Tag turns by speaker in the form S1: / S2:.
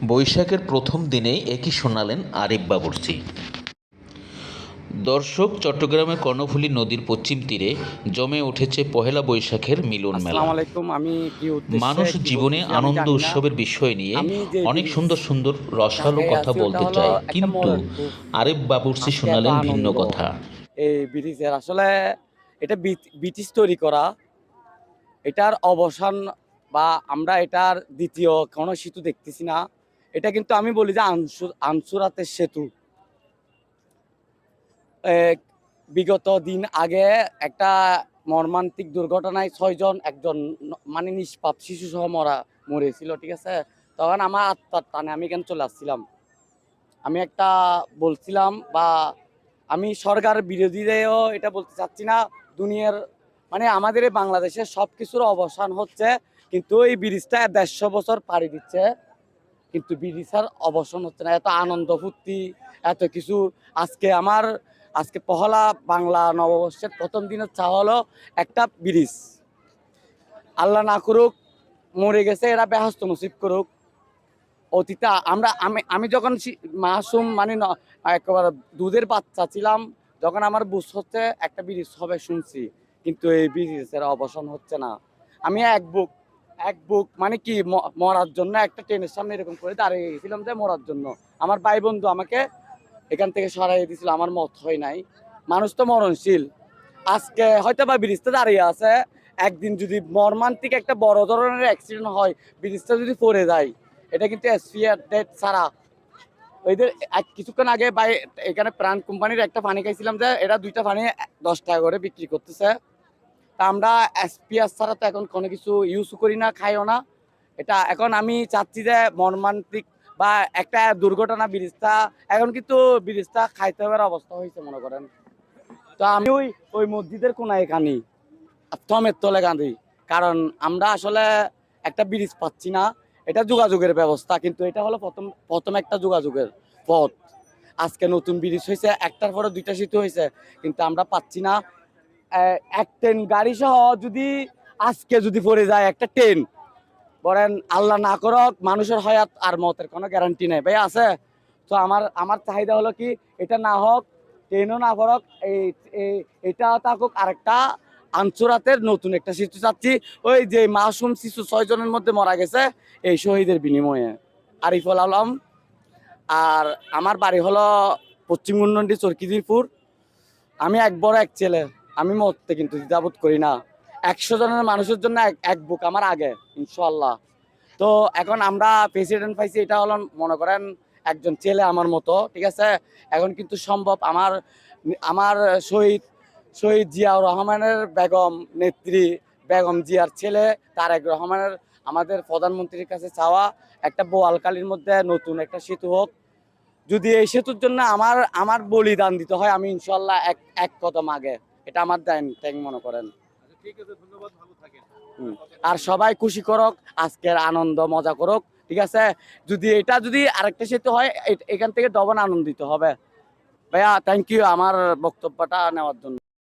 S1: বৈশাখের প্রথম দিনেই একই শোনালেন আরিফ বাবুর্চি। দর্শক, চট্টগ্রামের কর্ণফুলী নদীর পশ্চিম তীরে জমে উঠেছে পহেলা বৈশাখের মিলন মেলা।
S2: আসসালামু আলাইকুম। আমি কি উদ্দেশ্যে
S1: মানুষ
S2: কি
S1: জীবনে
S2: বলতেছি আমি
S1: আনন্দ
S2: জানি না।
S1: উৎসবের বিষয় নিয়ে
S2: আমি যে
S1: অনেক
S2: ব্রিজ
S1: সুন্দর সুন্দর রসালো
S2: ঢাকায়
S1: কথা
S2: আছি ওটা
S1: বলতে
S2: হলো
S1: চায়,
S2: একটা
S1: কিন্তু
S2: মরার খুব।
S1: আরিফ বাবুর্চি
S2: আজকে এত
S1: শোনালেন ভিন্ন
S2: আনন্দ
S1: কথা।
S2: এই ব্রিজের আসলে এটা ব্রিটিশ তৈরি করা, এটার অবসান বা আমরা এটার দ্বিতীয় কোনো সেতু দেখতেছি না। এটা কিন্তু আমি বলি যে আনসুরাতের সেতু। বিগত দিন আগে একটা মর্মান্তিক দুর্ঘটনায় 6 জন একজন মানে নিষ্পাপ শিশু সহ মরেছিল, ঠিক আছে। তখন আমার আত্মার টানে আমি এখানে চলে আসছিলাম। আমি একটা বলছিলাম বা আমি সরকার বিরোধীদেরও এটা বলতে চাচ্ছি না। দুনিয়ার মানে আমাদের এই বাংলাদেশের সব কিছুর অবসান হচ্ছে, কিন্তু এই ব্রিজটা 150 বছর পাড়ি দিচ্ছে, কিন্তু ব্রিজের অবসান হচ্ছে না। এত আনন্দ ফুর্তি, এত কিছু। আজকে পহেলা বাংলা নববর্ষের প্রথম দিনের চা হলো একটা ব্রিজ। আল্লাহ না করুক মরে গেছে, এরা বেহস্ত নসিব করুক। অতীতে আমি যখন মাসুম মানে একেবারে দুধের বাচ্চা ছিলাম, যখন আমার বুঝ হচ্ছে একটা ব্রিজ হবে শুনছি, কিন্তু এই ব্রিজের অবসান হচ্ছে না। আমি এক বুক মানে কি মরার জন্য একটা ট্রেনের সামনে এরকম করে দাঁড়িয়ে গেছিলাম যে মরার জন্য। আমার ভাই বন্ধু আমাকে এখান থেকে সরাই দিয়েছিল, আমার মত হয় নাই। মানুষ তো মরণশীল। আজকে হয়তো বা ব্রিজটা দাঁড়িয়ে আছে, একদিন যদি মর্মান্তিক একটা বড় ধরনের অ্যাক্সিডেন্ট হয়, ব্রিজটা যদি পড়ে যায়, এটা কিন্তু এসপিআর ডেট ছাড়া ওইদের। কিছুক্ষণ আগে এখানে প্রাণ কোম্পানির একটা পানি খাইছিলাম যে এটা 2টা পানি 10 টাকা করে বিক্রি করতেছে। তা আমরা এসপিআর ছাড়া তো এখন কোনো কিছু ইউজ করি না, খাইও না। এটা এখন আমি চাচ্ছি যে মর্মান্তিক বা একটা দুর্ঘটনা ব্রিজটা এখন কিন্তু ব্রিজটা খাইতে হওয়ার অবস্থা হয়েছে মনে করেন। তো আমি ওই ওই মসজিদের কোনায় কানি থমের তলে কাঁদি, কারণ আমরা আসলে একটা ব্রিজ পাচ্ছি না। এটা যোগাযোগের ব্যবস্থা, কিন্তু এটা হলো প্রথম একটা যোগাযোগের পথ। আজকে নতুন ব্রিজ হয়েছে, একটার পরে 2টা সেতু হয়েছে, কিন্তু আমরা পাচ্ছি না। এক ট্রেন গাড়ি সহ যদি আজকে যদি পড়ে যায় একটা ট্রেন, বলেন আল্লাহ না করক মানুষের হয়াত আর মতের কোনো গ্যারান্টি নেই ভাই, আছে। তো আমার চাহিদা হলো কি, এটা না হোক, ট্রেনও না করক, এটা থাকুক আরেকটা আনচুরাতের নতুন একটা শিশু চাচ্ছি। ওই যে মাসুম শিশু 6 জনের মধ্যে মারা গেছে এই শহীদের বিনিময়ে। আরিফুল আলম। আর আমার বাড়ি হলো পশ্চিম গুন্ডন্ডি চরকিদিরপুর। আমি এক বড় এক ছেলে, আমি মরতে কিন্তু দ্বিধাবোধ করি না। 100 জনের মানুষের জন্য এক বুক আমার আগে, ইনশাল্লাহ। তো এখন আমরা প্রেসিডেন্ট পাইছি, এটা হলো মনে করেন একজন ছেলে আমার মতো, ঠিক আছে। এখন কিন্তু সম্ভব আমার আমার শহীদ শহীদ জিয়াউর রহমানের বেগম নেত্রী বেগম জিয়ার ছেলে তারেক রহমানের আমাদের প্রধানমন্ত্রীর কাছে চাওয়া একটা বোয়ালখালীর মধ্যে নতুন একটা সেতু হোক। যদি এই সেতুর জন্য আমার আমার বলিদান দিতে হয়, আমি ইনশাল্লাহ এক কদম আগে। এটা আমার ট্যাং মনে করেন। আর সবাই খুশি করক, আজকের আনন্দ মজা করক, ঠিক আছে। যদি আরেকটা সেতু হয়, এখান থেকে ডবল আনন্দিত হবে। ভাইয়া থ্যাংক ইউ আমার বক্তব্যটা নেওয়ার জন্য।